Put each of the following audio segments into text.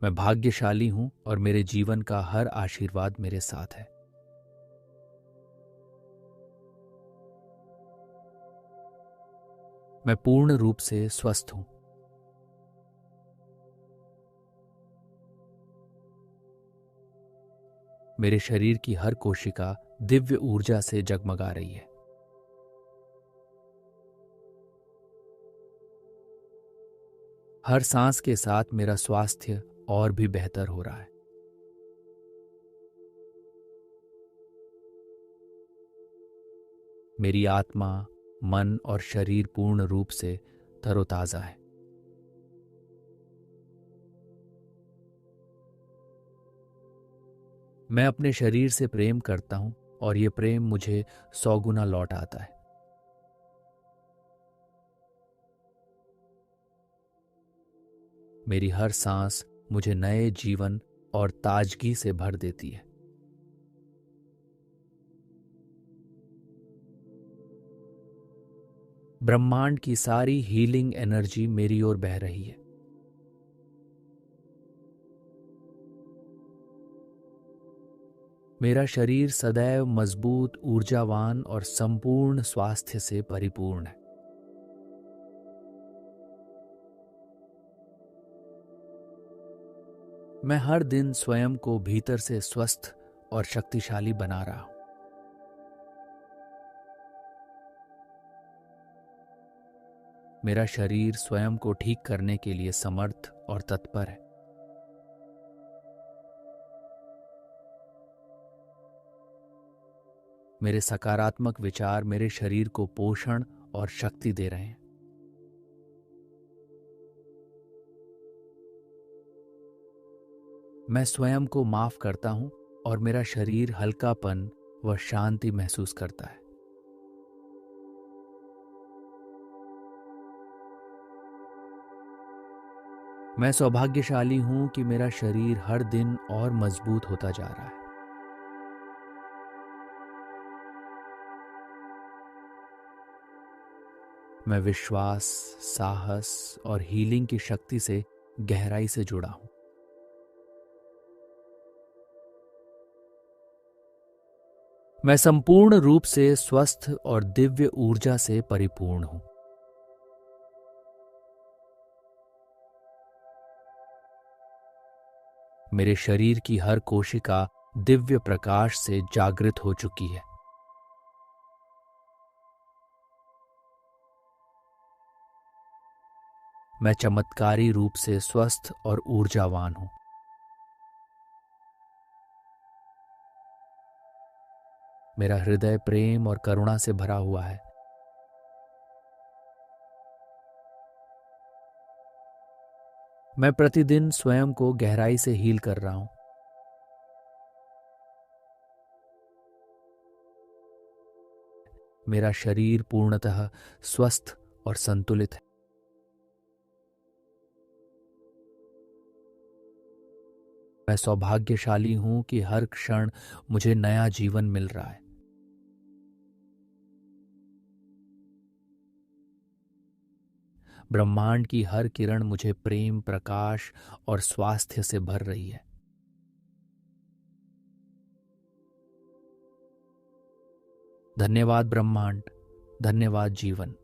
मैं भाग्यशाली हूं और मेरे जीवन का हर आशीर्वाद मेरे साथ है। मैं पूर्ण रूप से स्वस्थ हूं। मेरे शरीर की हर कोशिका दिव्य ऊर्जा से जगमगा रही है। हर सांस के साथ मेरा स्वास्थ्य और भी बेहतर हो रहा है। मेरी आत्मा, मन और शरीर पूर्ण रूप से तरोताजा है। मैं अपने शरीर से प्रेम करता हूं और ये प्रेम मुझे 100 गुना लौट आता है। मेरी हर सांस मुझे नए जीवन और ताजगी से भर देती है। ब्रह्मांड की सारी हीलिंग एनर्जी मेरी ओर बह रही है। मेरा शरीर सदैव मजबूत, ऊर्जावान और संपूर्ण स्वास्थ्य से परिपूर्ण है। मैं हर दिन स्वयं को भीतर से स्वस्थ और शक्तिशाली बना रहा हूं। मेरा शरीर स्वयं को ठीक करने के लिए समर्थ और तत्पर है। मेरे सकारात्मक विचार मेरे शरीर को पोषण और शक्ति दे रहे हैं। मैं स्वयं को माफ करता हूं और मेरा शरीर हल्कापन व शांति महसूस करता है। मैं सौभाग्यशाली हूं कि मेरा शरीर हर दिन और मजबूत होता जा रहा है। मैं विश्वास, साहस और हीलिंग की शक्ति से गहराई से जुड़ा हूं। मैं संपूर्ण रूप से स्वस्थ और दिव्य ऊर्जा से परिपूर्ण हूं। मेरे शरीर की हर कोशिका दिव्य प्रकाश से जागृत हो चुकी है। मैं चमत्कारी रूप से स्वस्थ और ऊर्जावान हूं। मेरा हृदय प्रेम और करुणा से भरा हुआ है। मैं प्रतिदिन स्वयं को गहराई से हील कर रहा हूं। मेरा शरीर पूर्णतः स्वस्थ और संतुलित है। मैं सौभाग्यशाली हूं कि हर क्षण मुझे नया जीवन मिल रहा है। ब्रह्मांड की हर किरण मुझे प्रेम, प्रकाश और स्वास्थ्य से भर रही है। धन्यवाद ब्रह्मांड, धन्यवाद जीवन।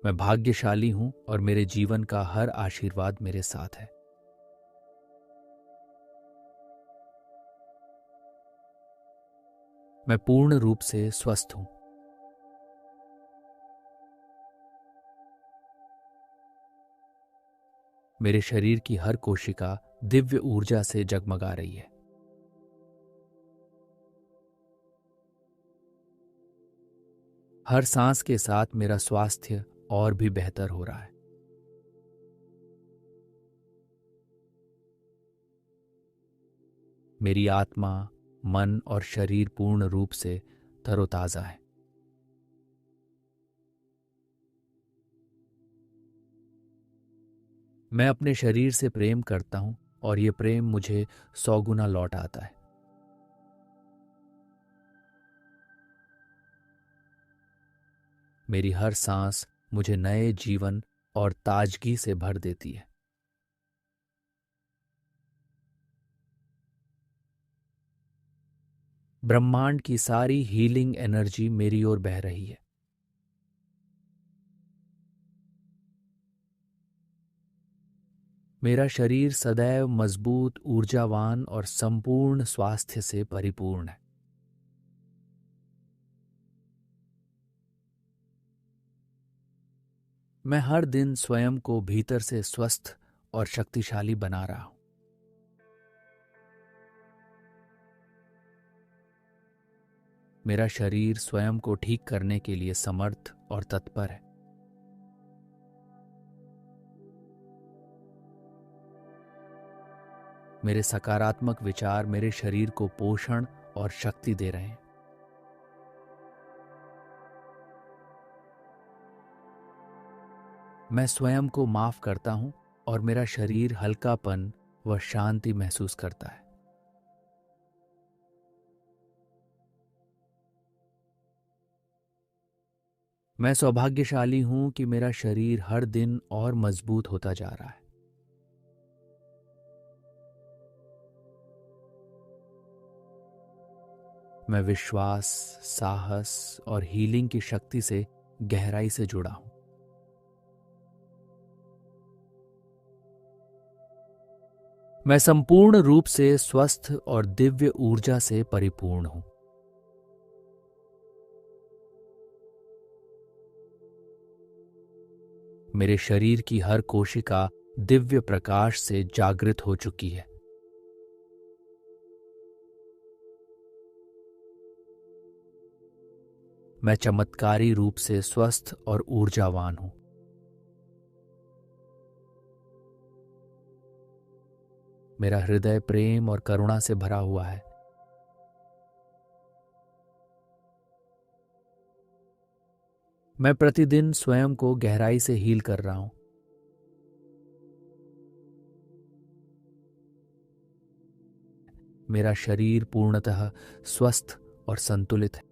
मैं भाग्यशाली हूं और मेरे जीवन का हर आशीर्वाद मेरे साथ है। मैं पूर्ण रूप से स्वस्थ हूं। मेरे शरीर की हर कोशिका दिव्य ऊर्जा से जगमगा रही है। हर सांस के साथ मेरा स्वास्थ्य और भी बेहतर हो रहा है। मेरी आत्मा, मन और शरीर पूर्ण रूप से तरोताजा है। मैं अपने शरीर से प्रेम करता हूं और ये प्रेम मुझे 100 गुना लौट आता है। मेरी हर सांस मुझे नए जीवन और ताजगी से भर देती है। ब्रह्मांड की सारी हीलिंग एनर्जी मेरी ओर बह रही है। मेरा शरीर सदैव मजबूत, ऊर्जावान और संपूर्ण स्वास्थ्य से परिपूर्ण है। मैं हर दिन स्वयं को भीतर से स्वस्थ और शक्तिशाली बना रहा हूं। मेरा शरीर स्वयं को ठीक करने के लिए समर्थ और तत्पर है। मेरे सकारात्मक विचार मेरे शरीर को पोषण और शक्ति दे रहे हैं। मैं स्वयं को माफ करता हूं और मेरा शरीर हल्कापन व शांति महसूस करता है। मैं सौभाग्यशाली हूं कि मेरा शरीर हर दिन और मजबूत होता जा रहा है। मैं विश्वास, साहस और हीलिंग की शक्ति से गहराई से जुड़ा हूं। मैं संपूर्ण रूप से स्वस्थ और दिव्य ऊर्जा से परिपूर्ण हूं। मेरे शरीर की हर कोशिका दिव्य प्रकाश से जागृत हो चुकी है। मैं चमत्कारी रूप से स्वस्थ और ऊर्जावान हूं। मेरा हृदय प्रेम और करुणा से भरा हुआ है। मैं प्रतिदिन स्वयं को गहराई से हील कर रहा हूं। मेरा शरीर पूर्णतः स्वस्थ और संतुलित है।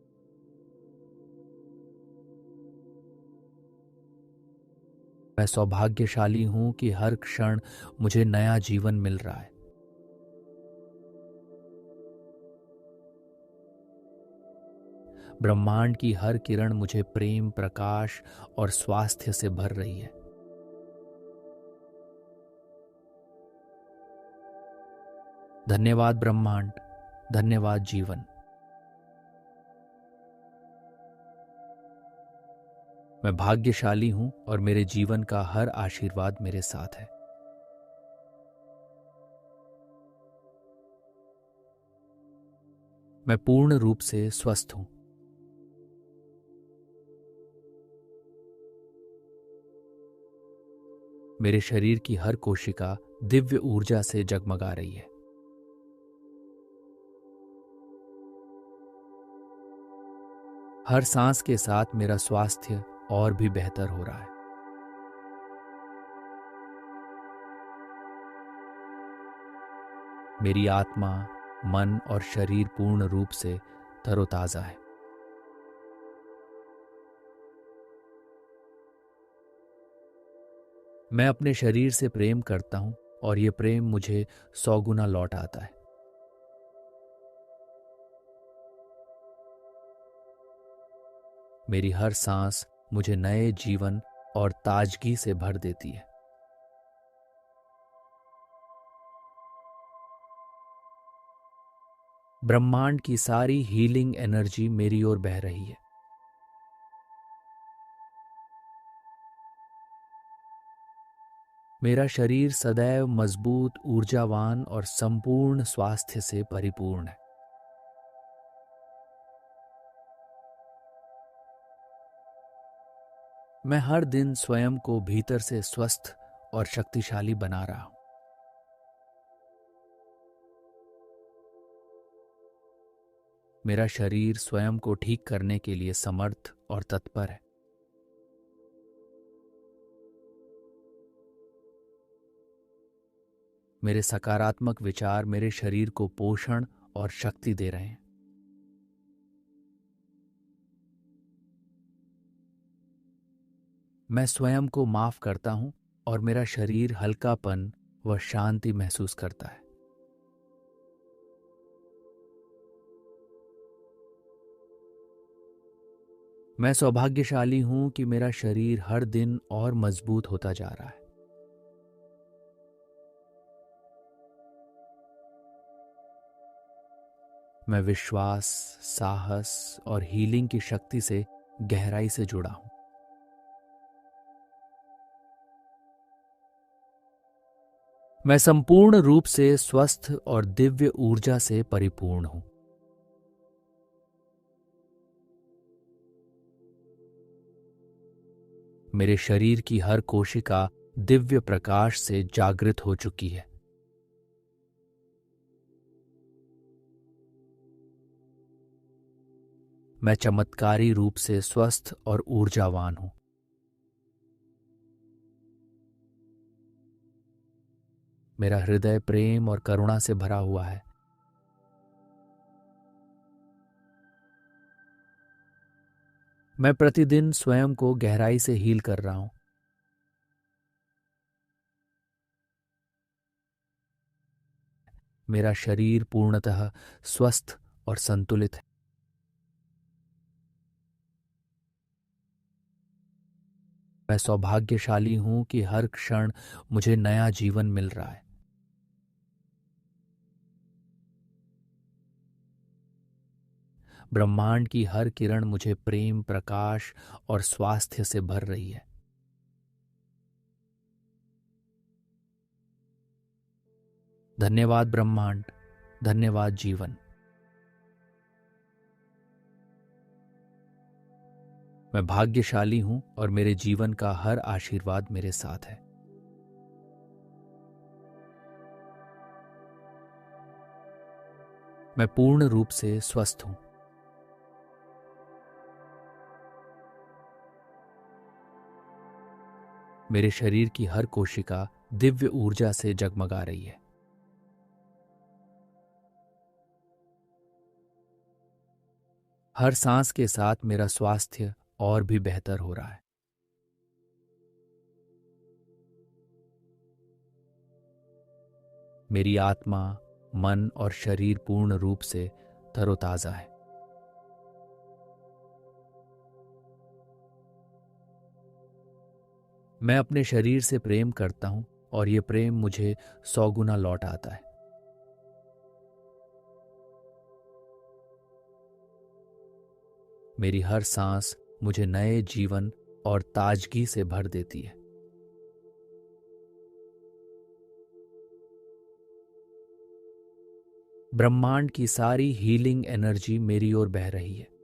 मैं सौभाग्यशाली हूं कि हर क्षण मुझे नया जीवन मिल रहा है। ब्रह्मांड की हर किरण मुझे प्रेम, प्रकाश और स्वास्थ्य से भर रही है। धन्यवाद ब्रह्मांड, धन्यवाद जीवन। मैं भाग्यशाली हूं और मेरे जीवन का हर आशीर्वाद मेरे साथ है। मैं पूर्ण रूप से स्वस्थ हूं। मेरे शरीर की हर कोशिका दिव्य ऊर्जा से जगमगा रही है। हर सांस के साथ मेरा स्वास्थ्य और भी बेहतर हो रहा है। मेरी आत्मा, मन और शरीर पूर्ण रूप से तरोताजा है। मैं अपने शरीर से प्रेम करता हूं और ये प्रेम मुझे 100 गुना लौट आता है। मेरी हर सांस मुझे नए जीवन और ताजगी से भर देती है। ब्रह्मांड की सारी हीलिंग एनर्जी मेरी ओर बह रही है। मेरा शरीर सदैव मजबूत, ऊर्जावान और संपूर्ण स्वास्थ्य से परिपूर्ण है। मैं हर दिन स्वयं को भीतर से स्वस्थ और शक्तिशाली बना रहा हूं। मेरा शरीर स्वयं को ठीक करने के लिए समर्थ और तत्पर है। मेरे सकारात्मक विचार मेरे शरीर को पोषण और शक्ति दे रहे हैं। मैं स्वयं को माफ करता हूँ और मेरा शरीर हल्कापन व शांति महसूस करता है। मैं सौभाग्यशाली हूँ कि मेरा शरीर हर दिन और मजबूत होता जा रहा है। मैं विश्वास, साहस और हीलिंग की शक्ति से गहराई से जुड़ा हूँ। मैं संपूर्ण रूप से स्वस्थ और दिव्य ऊर्जा से परिपूर्ण हूँ। मेरे शरीर की हर कोशिका दिव्य प्रकाश से जागृत हो चुकी है। मैं चमत्कारी रूप से स्वस्थ और ऊर्जावान हूँ। मेरा हृदय प्रेम और करुणा से भरा हुआ है। मैं प्रतिदिन स्वयं को गहराई से हील कर रहा हूँ। मेरा शरीर पूर्णतः स्वस्थ और संतुलित है। मैं सौभाग्यशाली हूँ कि हर क्षण मुझे नया जीवन मिल रहा है। ब्रह्मांड की हर किरण मुझे प्रेम, प्रकाश और स्वास्थ्य से भर रही है। धन्यवाद ब्रह्मांड, धन्यवाद जीवन। मैं भाग्यशाली हूं और मेरे जीवन का हर आशीर्वाद मेरे साथ है। मैं पूर्ण रूप से स्वस्थ हूं। मेरे शरीर की हर कोशिका दिव्य ऊर्जा से जगमगा रही है। हर सांस के साथ मेरा स्वास्थ्य और भी बेहतर हो रहा है। मेरी आत्मा, मन और शरीर पूर्ण रूप से तरोताजा है। मैं अपने शरीर से प्रेम करता हूं और ये प्रेम मुझे 100 गुना लौट आता है। मेरी हर सांस मुझे नए जीवन और ताजगी से भर देती है। ब्रह्मांड की सारी हीलिंग एनर्जी मेरी ओर बह रही है।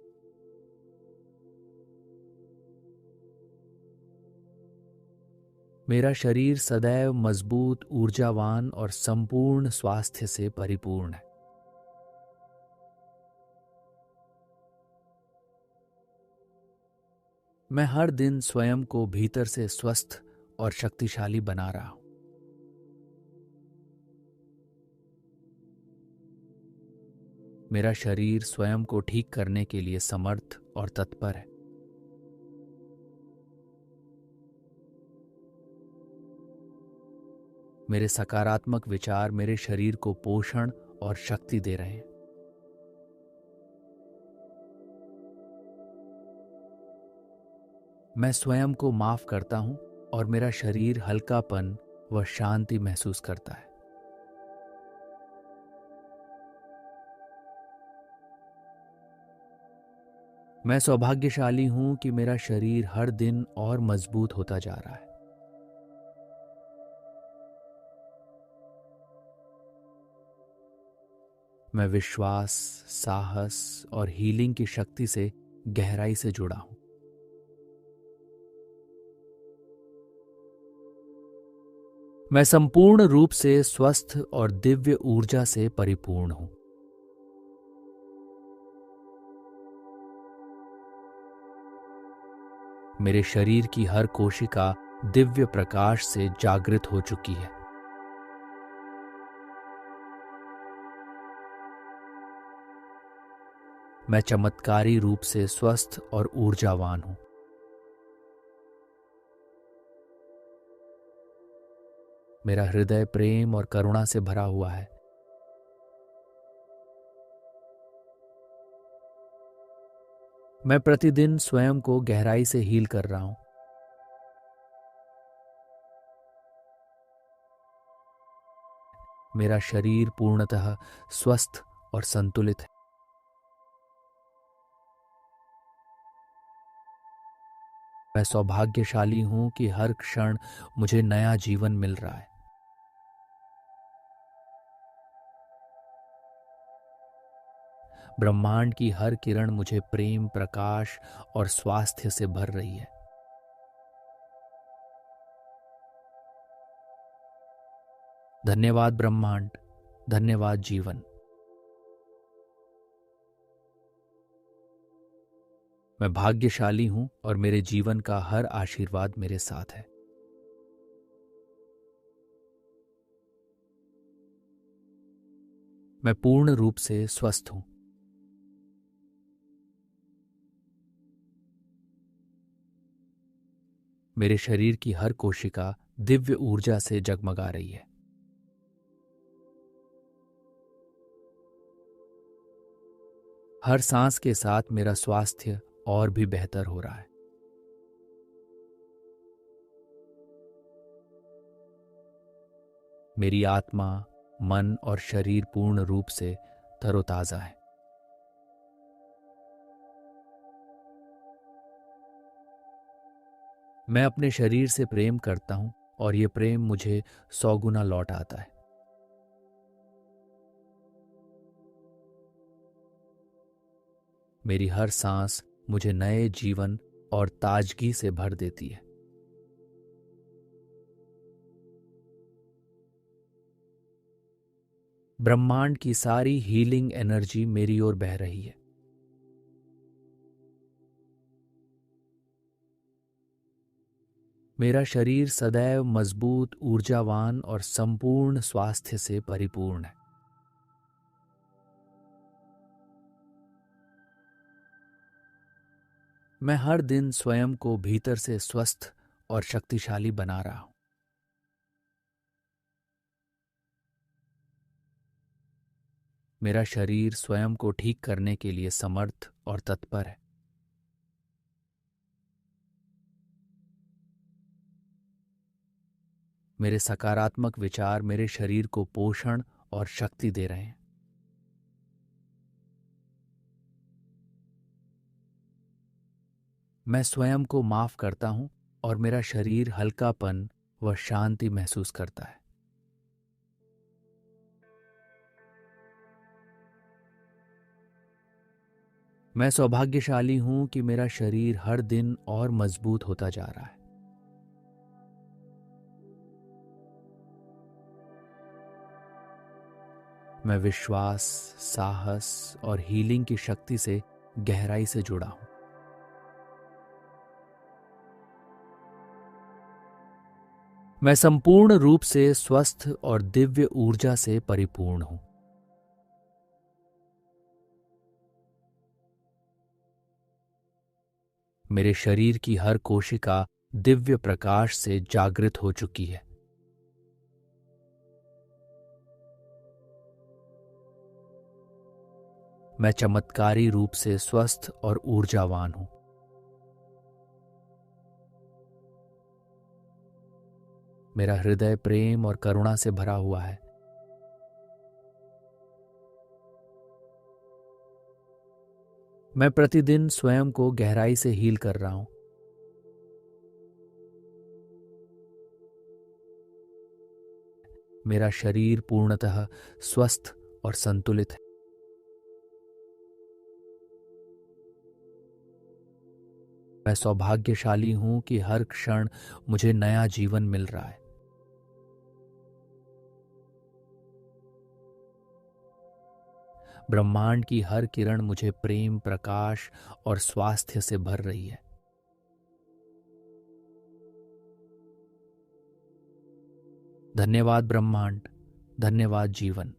मेरा शरीर सदैव मजबूत, ऊर्जावान और संपूर्ण स्वास्थ्य से परिपूर्ण है। मैं हर दिन स्वयं को भीतर से स्वस्थ और शक्तिशाली बना रहा हूं। मेरा शरीर स्वयं को ठीक करने के लिए समर्थ और तत्पर है। मेरे सकारात्मक विचार मेरे शरीर को पोषण और शक्ति दे रहे हैं। मैं स्वयं को माफ करता हूं और मेरा शरीर हल्कापन व शांति महसूस करता है। मैं सौभाग्यशाली हूं कि मेरा शरीर हर दिन और मजबूत होता जा रहा है। मैं विश्वास, साहस और हीलिंग की शक्ति से गहराई से जुड़ा हूं। मैं संपूर्ण रूप से स्वस्थ और दिव्य ऊर्जा से परिपूर्ण हूं। मेरे शरीर की हर कोशिका दिव्य प्रकाश से जागृत हो चुकी है। मैं चमत्कारी रूप से स्वस्थ और ऊर्जावान हूं। मेरा हृदय प्रेम और करुणा से भरा हुआ है। मैं प्रतिदिन स्वयं को गहराई से हील कर रहा हूं। मेरा शरीर पूर्णतः स्वस्थ और संतुलित है। मैं सौभाग्यशाली हूं कि हर क्षण मुझे नया जीवन मिल रहा है। ब्रह्मांड की हर किरण मुझे प्रेम, प्रकाश और स्वास्थ्य से भर रही है। धन्यवाद ब्रह्मांड, धन्यवाद जीवन। मैं भाग्यशाली हूं और मेरे जीवन का हर आशीर्वाद मेरे साथ है। मैं पूर्ण रूप से स्वस्थ हूं। मेरे शरीर की हर कोशिका दिव्य ऊर्जा से जगमगा रही है। हर सांस के साथ मेरा स्वास्थ्य और भी बेहतर हो रहा है। मेरी आत्मा, मन और शरीर पूर्ण रूप से तरोताजा है। मैं अपने शरीर से प्रेम करता हूं और ये प्रेम मुझे 100 गुना लौट आता है। मेरी हर सांस मुझे नए जीवन और ताजगी से भर देती है। ब्रह्मांड की सारी हीलिंग एनर्जी मेरी ओर बह रही है। मेरा शरीर सदैव मजबूत, ऊर्जावान और संपूर्ण स्वास्थ्य से परिपूर्ण है। मैं हर दिन स्वयं को भीतर से स्वस्थ और शक्तिशाली बना रहा हूं। मेरा शरीर स्वयं को ठीक करने के लिए समर्थ और तत्पर है। मेरे सकारात्मक विचार मेरे शरीर को पोषण और शक्ति दे रहे हैं। मैं स्वयं को माफ करता हूं और मेरा शरीर हल्कापन व शांति महसूस करता है। मैं सौभाग्यशाली हूं कि मेरा शरीर हर दिन और मजबूत होता जा रहा है। मैं विश्वास, साहस और हीलिंग की शक्ति से गहराई से जुड़ा हूं। मैं संपूर्ण रूप से स्वस्थ और दिव्य ऊर्जा से परिपूर्ण हूं। मेरे शरीर की हर कोशिका दिव्य प्रकाश से जागृत हो चुकी है। मैं चमत्कारी रूप से स्वस्थ और ऊर्जावान हूं। मेरा हृदय प्रेम और करुणा से भरा हुआ है। मैं प्रतिदिन स्वयं को गहराई से हील कर रहा हूं। मेरा शरीर पूर्णतः स्वस्थ और संतुलित है। मैं सौभाग्यशाली हूं कि हर क्षण मुझे नया जीवन मिल रहा है। ब्रह्मांड की हर किरण मुझे प्रेम, प्रकाश और स्वास्थ्य से भर रही है। धन्यवाद ब्रह्मांड, धन्यवाद जीवन।